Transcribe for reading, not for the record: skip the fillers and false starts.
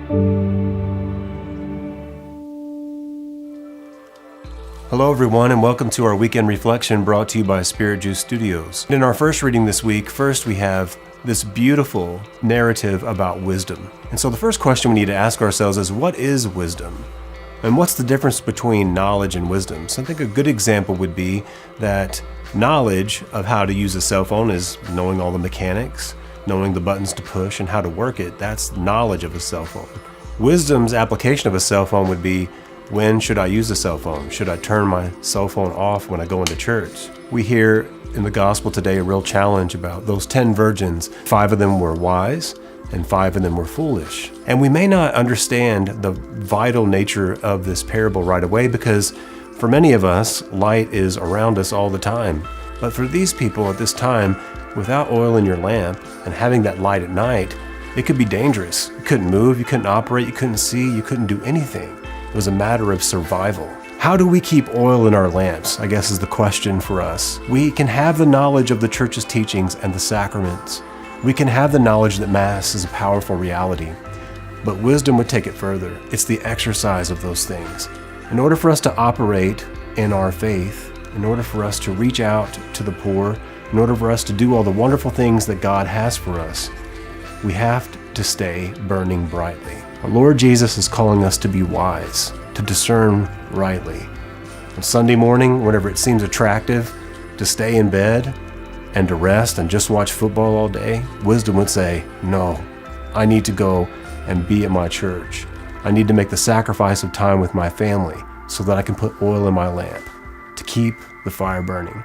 Hello everyone, and welcome to our weekend reflection brought to you by Spirit Juice Studios. In our first reading this week, first we have this beautiful narrative about wisdom. And so the first question we need to ask ourselves is, what is wisdom? And what's the difference between knowledge and wisdom? So I think a good example would be that knowledge of how to use a cell phone is knowing all the mechanics, knowing the buttons to push and how to work it. That's knowledge of a cell phone. Wisdom's application of a cell phone would be, when should I use a cell phone? Should I turn my cell phone off when I go into church? We hear in the gospel today a real challenge about those 10 virgins. 5 of them were wise and 5 of them were foolish. And we may not understand the vital nature of this parable right away because for many of us, light is around us all the time. But for these people at this time, without oil in your lamp and having that light at night, it could be dangerous. You couldn't move, you couldn't operate, you couldn't see, you couldn't do anything. It was a matter of survival. How do we keep oil in our lamps, I guess is the question for us. We can have the knowledge of the church's teachings and the sacraments. We can have the knowledge that Mass is a powerful reality. But wisdom would take it further. It's the exercise of those things. In order for us to operate in our faith, in order for us to reach out to the poor, in order for us to do all the wonderful things that God has for us, we have to stay burning brightly. Our Lord Jesus is calling us to be wise, to discern rightly. On Sunday morning, whenever it seems attractive to stay in bed and to rest and just watch football all day, wisdom would say, no, I need to go and be at my church. I need to make the sacrifice of time with my family so that I can put oil in my lamp to keep the fire burning.